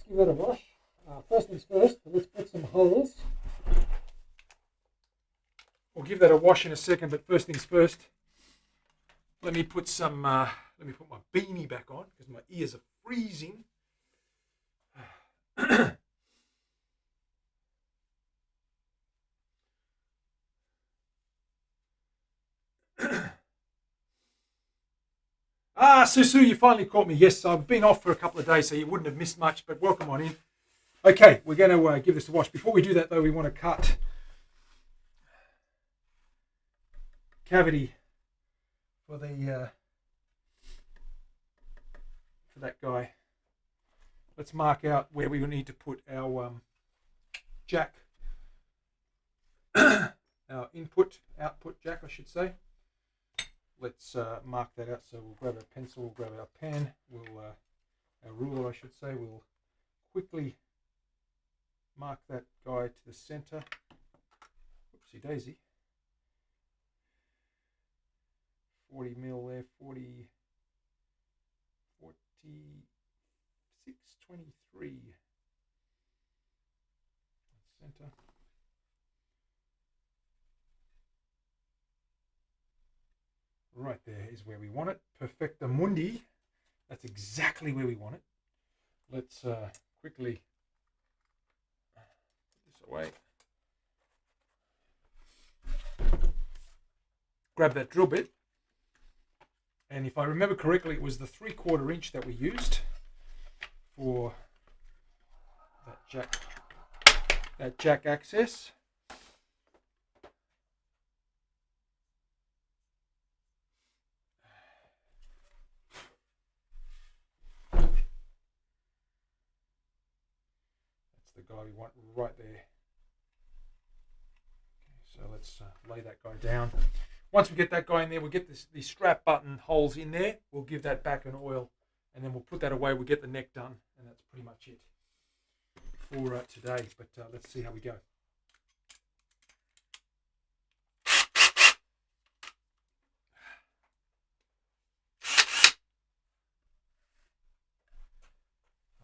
give it a wash. First things first, let's put some holes. We'll give that a wash in a second, but first things first, let me put my beanie back on because my ears are freezing. Susu, you finally caught me. Yes, I've been off for a couple of days, so you wouldn't have missed much, but welcome on in. Okay, we're going to give this a wash. Before we do that, though, we want to cut cavity for the for that guy. Let's mark out where we will need to put our jack, our output jack, I should say. Let's mark that out. So we'll grab our pencil, we'll grab our pen, our ruler, I should say. We'll quickly mark that guy to the center. Whoopsie daisy. 40 mil there, 40, 46, 23. Center. Right there is where we want it. Perfecta mundi. That's exactly where we want it. Let's quickly put this away. Grab that drill bit. And if I remember correctly, it was the 3/4 inch that we used for that jack access. The guy we want right there. Okay, so let's lay that guy down. Once we get that guy in there, we'll get the strap button holes in there. We'll give that back an oil, and then we'll put that away. We'll get the neck done, and that's pretty much it for today. But let's see how we go.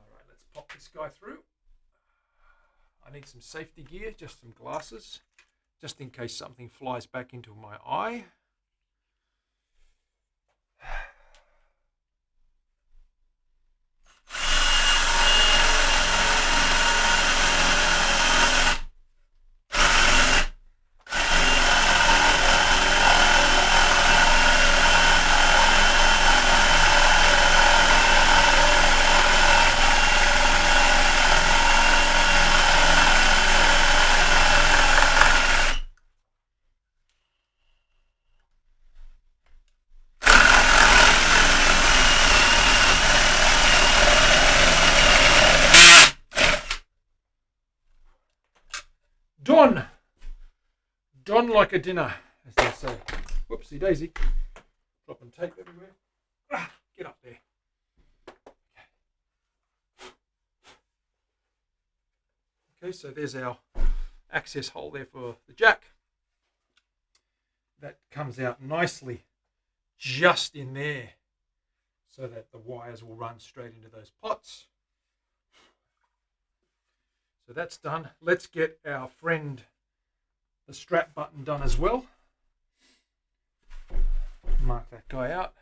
All right, let's pop this guy through. I need some safety gear, just some glasses, just in case something flies back into my eye. Done like a dinner, as they say. Whoopsie daisy. Dropping tape everywhere. Get up there. Okay, so there's our access hole there for the jack. That comes out nicely just in there so that the wires will run straight into those pots. So that's done. Let's get our friend the strap button done as well. Mark that guy out.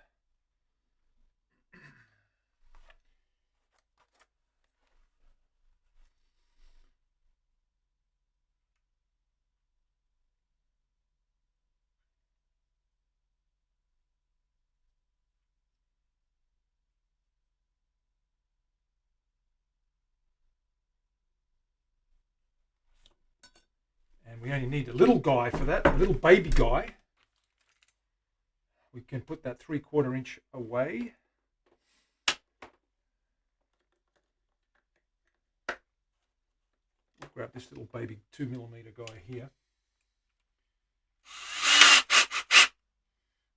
And we only need a little guy for that, a little baby guy. We can put that 3/4 inch away. We'll grab this little baby 2mm guy here.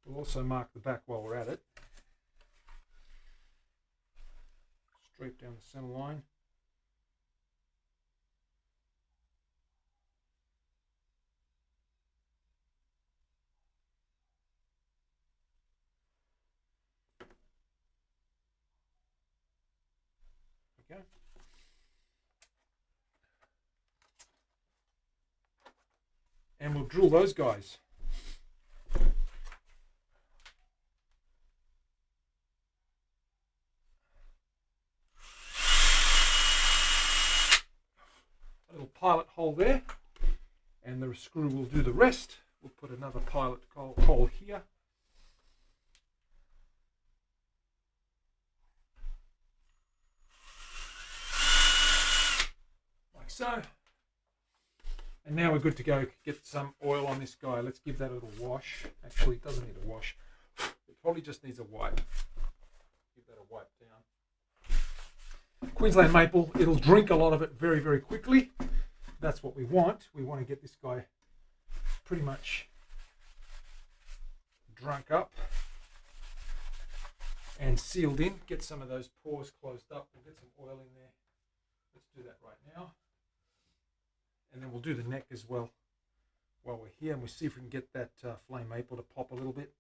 We'll also mark the back while we're at it. Straight down the center line. There we go. and we'll drill those guys. A little pilot hole there, and the screw will do the rest. We'll put another pilot hole here. Like so. And now we're good to go. Get some oil on this guy. Let's give that a little wash. Actually, it doesn't need a wash. It probably just needs a wipe. Give that a wipe down. Queensland maple, it'll drink a lot of it very, very quickly. That's what we want. We want to get this guy pretty much drunk up and sealed in. Get some of those pores closed up. We'll get some oil in there. Let's do that right now. And then we'll do the neck as well while we're here, and we'll see if we can get that flame maple to pop a little bit.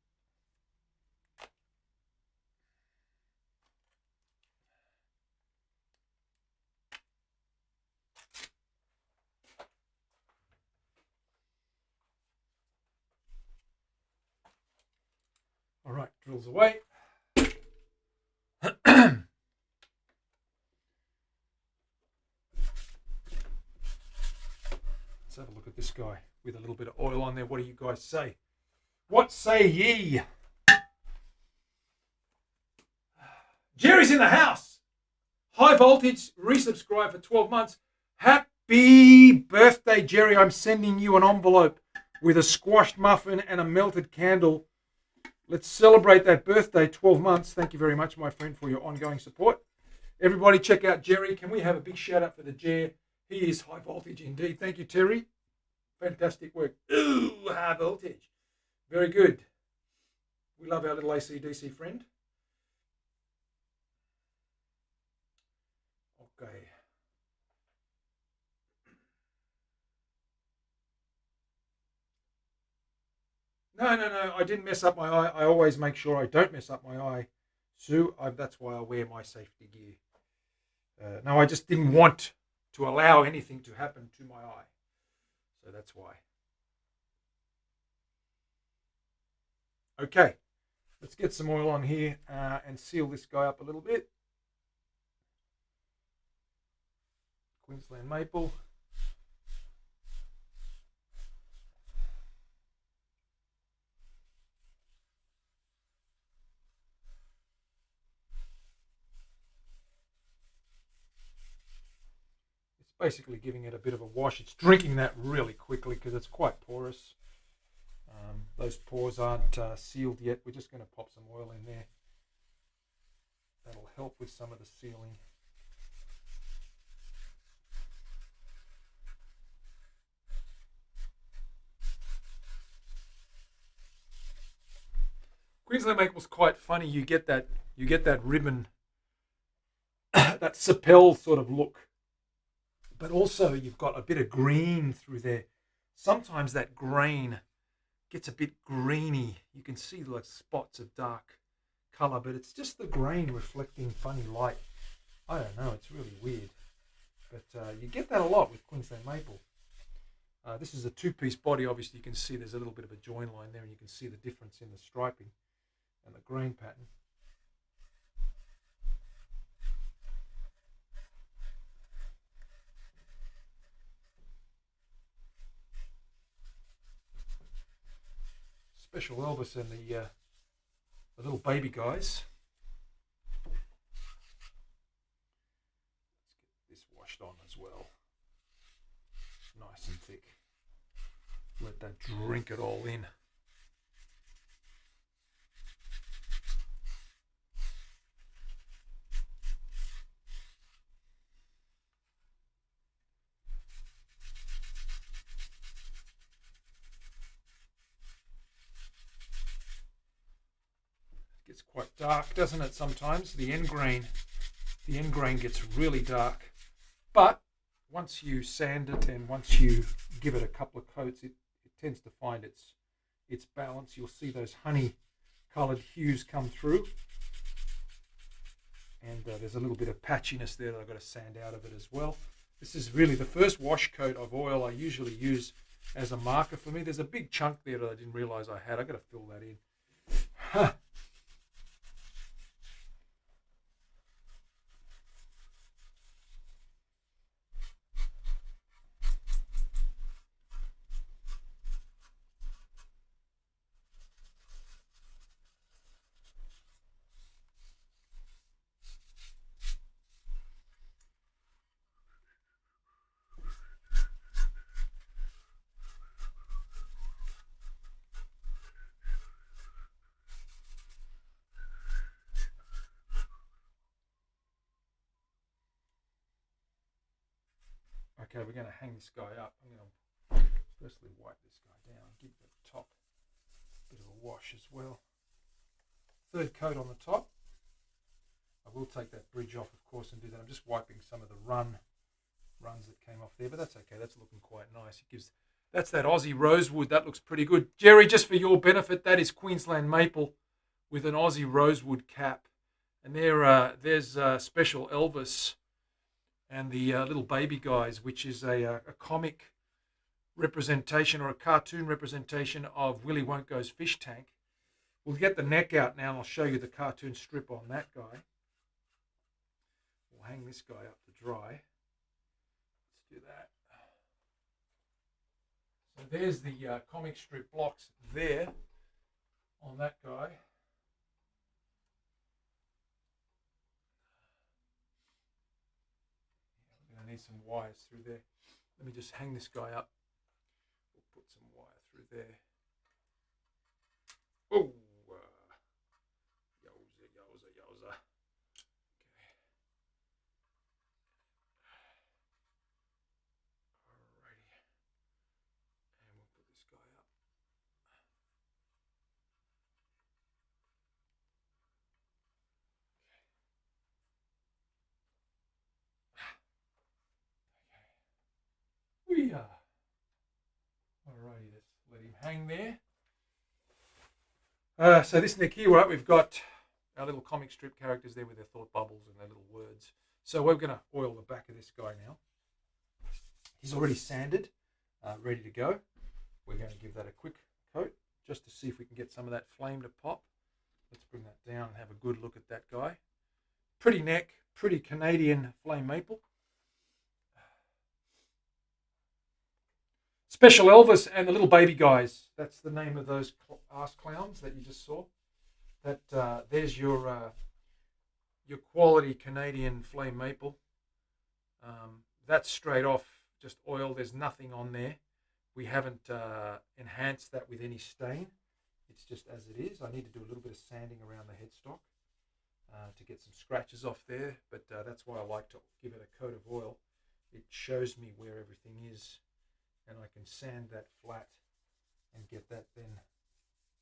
All right, drills away. Let's have a look at this guy with a little bit of oil on there. What do you guys say? What say ye? Jerry's in the house. High voltage, resubscribe for 12 months. Happy birthday, Jerry. I'm sending you an envelope with a squashed muffin and a melted candle. Let's celebrate that birthday, 12 months. Thank you very much, my friend, for your ongoing support. Everybody check out Jerry. Can we have a big shout out for the Jer? He is high voltage indeed. Thank you, Terry. Fantastic work. Ooh, high voltage. Very good. We love our little AC/DC friend. Okay. No. I didn't mess up my eye. I always make sure I don't mess up my eye, Sue. That's why I wear my safety gear. No, I just didn't want to allow anything to happen to my eye. So that's why. Okay, let's get some oil on here and seal this guy up a little bit. Queensland maple. Basically giving it a bit of a wash. It's drinking that really quickly because it's quite porous. Those pores aren't sealed yet. We're just going to pop some oil in there. That'll help with some of the sealing. Queensland maple's quite funny. You get that ribbon, that sapel sort of look. But also you've got a bit of green through there. Sometimes that grain gets a bit greeny. You can see like spots of dark colour, but it's just the grain reflecting funny light. I don't know, it's really weird. But you get that a lot with Queensland maple. This is a two-piece body. Obviously you can see there's a little bit of a join line there, and you can see the difference in the striping and the grain pattern. Special Elvis and the little baby guys. Let's get this washed on as well. Nice and thick. Let that drink it all in. It's quite dark, doesn't it? Sometimes the end grain gets really dark, but once you sand it and once you give it a couple of coats, it tends to find its balance. You'll see those honey coloured hues come through, and there's a little bit of patchiness there that I've got to sand out of it as well. This is really the first wash coat of oil I usually use as a marker for me. There's a big chunk there that I didn't realise I had. I've got to fill that in. Okay, we're going to hang this guy up. I'm going to firstly wipe this guy down, give the top a bit of a wash as well. Third coat on the top. I will take that bridge off, of course, and do that. I'm just wiping some of the runs that came off there, but that's okay. That's looking quite nice. That's that Aussie rosewood. That looks pretty good. Jerry, just for your benefit, that is Queensland maple with an Aussie rosewood cap. And there's Special Elvis and the little baby guys, which is a comic representation or a cartoon representation of Willy Wonka's fish tank. We'll get the neck out now and I'll show you the cartoon strip on that guy. We'll hang this guy up to dry. Let's do that. So there's the comic strip blocks there on that guy. I need some wires through there. Let me just hang this guy up. We'll put some wire through there. Oh, yowza, yowza, yowza. Okay. Alrighty. And we'll put this guy up. Okay. We are. Alrighty, let's let him hang there. So this neck here, right, we've got our little comic strip characters there with their thought bubbles and their little words. So we're going to oil the back of this guy now. He's already sanded, ready to go. We're going to give that a quick coat just to see if we can get some of that flame to pop. Let's bring that down and have a good look at that guy. Pretty neck, pretty Canadian flame maple. Special Elvis and the little baby guys. That's the name of those ass clowns that you just saw. That there's your quality Canadian flame maple. That's straight off, just oil. There's nothing on there. We haven't enhanced that with any stain. It's just as it is. I need to do a little bit of sanding around the headstock to get some scratches off there. But that's why I like to give it a coat of oil. It shows me where everything is. And I can sand that flat and get that then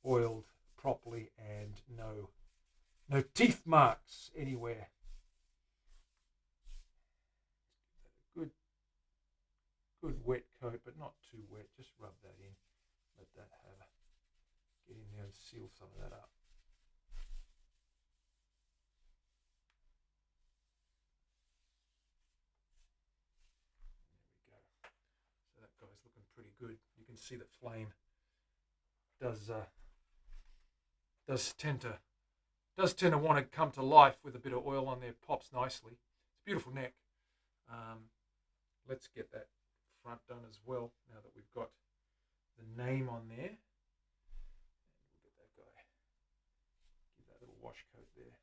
oiled properly and no teeth marks anywhere. Good wet coat, but not too wet. Just rub that in. Let that get in there and seal some of that up. Guy's looking pretty good. You can see that flame does tend to want to come to life with a bit of oil on there. Pops nicely. It's a beautiful neck. Let's get that front done as well. Now that we've got the name on there, we'll get that guy. Give that little wash coat there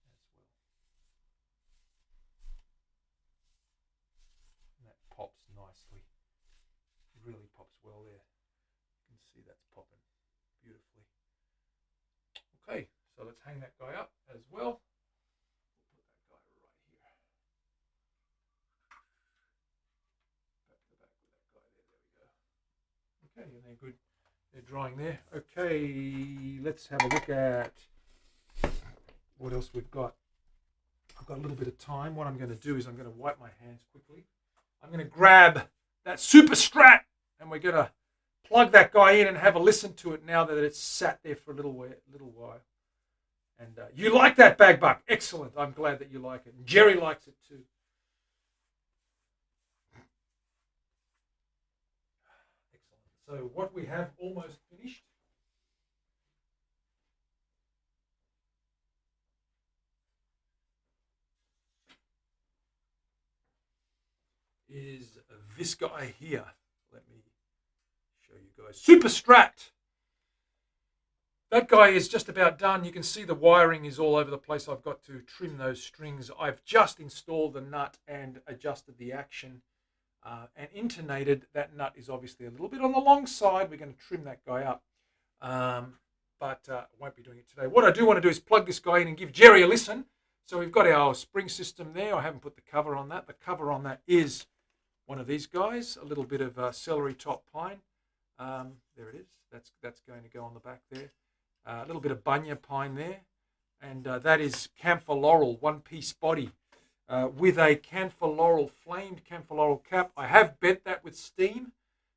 as well. And that pops nicely. It really pops well there. You can see that's popping beautifully. Okay, so let's hang that guy up as well. We'll put that guy right here. Back to the back with that guy there. There we go. Okay, and they're good. They're drying there. Okay, let's have a look at what else we've got. I've got a little bit of time. What I'm going to do is I'm going to wipe my hands quickly. I'm going to grab that Super Strat and we're going to plug that guy in and have a listen to it now that it's sat there for a little while. And you like that, Bag Buck? Excellent. I'm glad that you like it. And Jerry likes it too. So what we have almost finished is this guy here. Let me show you guys. Super Strat. That guy is just about done. You can see the wiring is all over the place. I've got to trim those strings. I've just installed the nut and adjusted the action and intonated. That nut is obviously a little bit on the long side. We're going to trim that guy up, but won't be doing it today. What I do want to do is plug this guy in and give Jerry a listen. So we've got our spring system there. I haven't put the cover on that. The cover on that is one of these guys, a little bit of celery top pine. There it is. That's going to go on the back there. A little bit of bunya pine there, and that is camphor laurel, one-piece body with a camphor laurel, flamed camphor laurel cap. I have bent that with steam,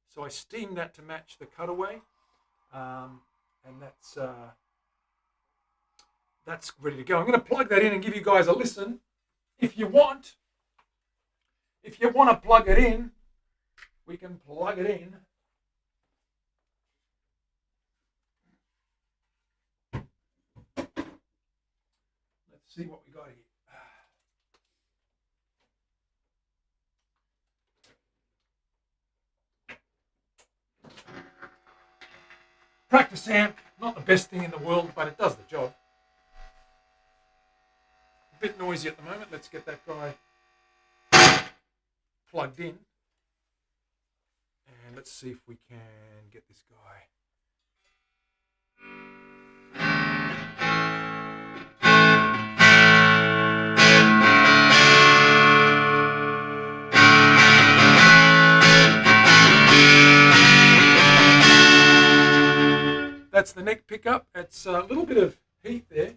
so I steamed that to match the cutaway, and that's ready to go. I'm going to plug that in and give you guys a listen. If you want to plug it in, we can plug it in. See what we got here. Practice amp, not the best thing in the world, but it does the job. A bit noisy at the moment. Let's get that guy plugged in. And let's see if we can get this guy. That's the neck pickup. It's a little bit of heat there.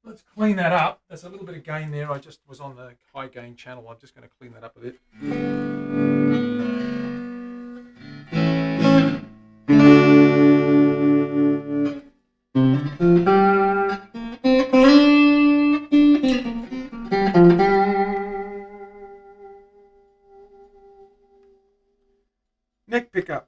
Let's clean that up. There's a little bit of gain there. I just was on the high gain channel. I'm just going to clean that up a bit. Neck pickup.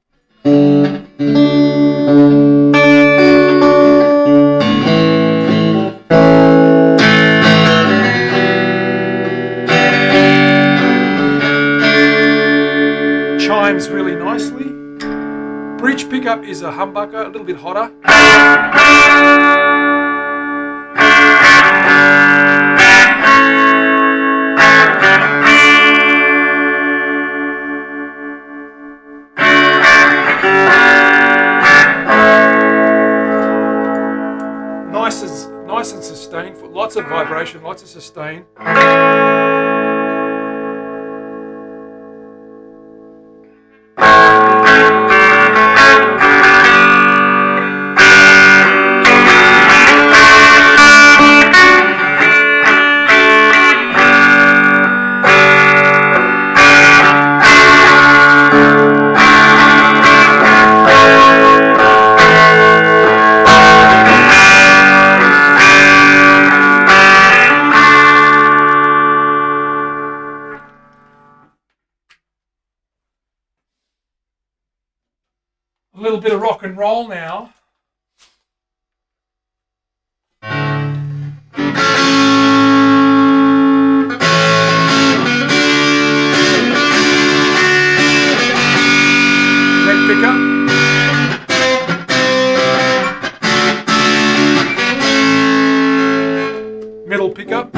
Chimes really nicely. Breech pickup is a humbucker, a little bit hotter. Nice and sustained, lots of vibration, lots of sustain. A little bit of rock and roll now. Neck pickup. Middle pickup.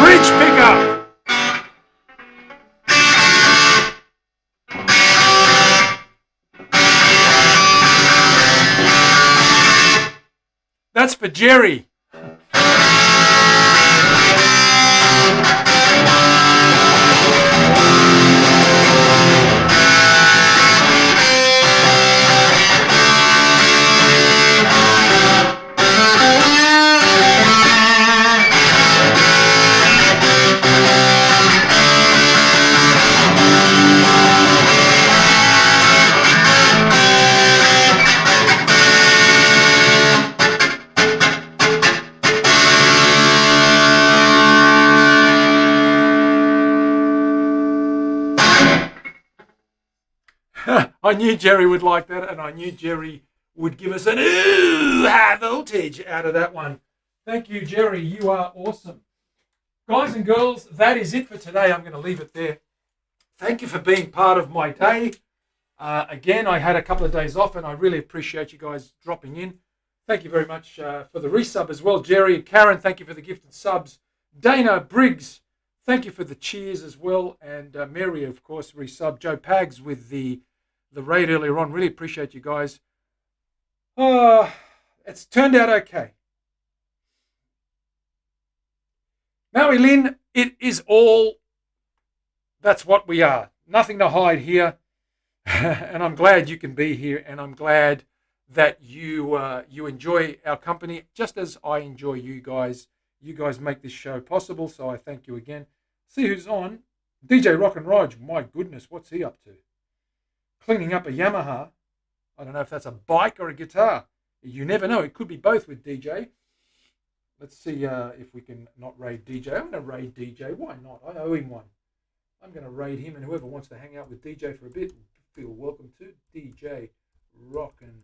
Breech pickup. That's for Jerry. I knew Jerry would like that, and I knew Jerry would give us an ooh high voltage out of that one. Thank you, Jerry. You are awesome. Guys and girls, that is it for today. I'm going to leave it there. Thank you for being part of my day. Again, I had a couple of days off, and I really appreciate you guys dropping in. Thank you very much for the resub as well. Jerry and Karen, thank you for the gifted subs. Dana Briggs, thank you for the cheers as well. And Mary, of course, resub. Joe Pags with the raid earlier on. Really appreciate you guys. It's turned out okay. Maui Lynn, it is all, that's what we are. Nothing to hide here. And I'm glad you can be here, and I'm glad that you enjoy our company just as I enjoy you guys. You guys make this show possible, so I thank you again. See who's on. DJ Rock and Raj, my goodness, what's he up to? Cleaning up a Yamaha. I don't know if that's a bike or a guitar. You never know. It could be both with DJ. Let's see if we can not raid DJ. I'm going to raid DJ. Why not? I owe him one. I'm going to raid him, and whoever wants to hang out with DJ for a bit, feel welcome to. DJ Rock and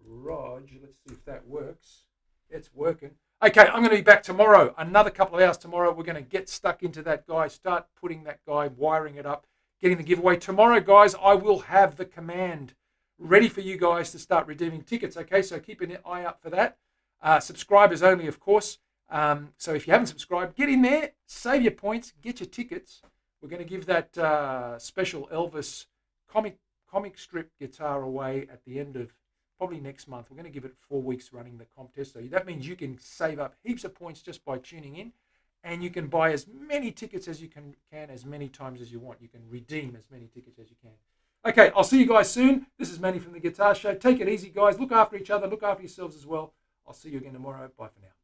Raj. Let's see if that works. It's working. Okay, I'm going to be back tomorrow. Another couple of hours tomorrow. We're going to get stuck into that guy, start putting that guy, wiring it up, getting the giveaway. Tomorrow, guys, I will have the command ready for you guys to start redeeming tickets. Okay, so keep an eye out for that. Subscribers only, of course. So if you haven't subscribed, get in there, save your points, get your tickets. We're going to give that special Elvis comic strip guitar away at the end of probably next month. We're going to give it 4 weeks running the comp test. So that means you can save up heaps of points just by tuning in, and you can buy as many tickets as you can as many times as you want. You can redeem as many tickets as you can. Okay, I'll see you guys soon. This is Manny from The Guitar Show. Take it easy, guys. Look after each other. Look after yourselves as well. I'll see you again tomorrow. Bye for now.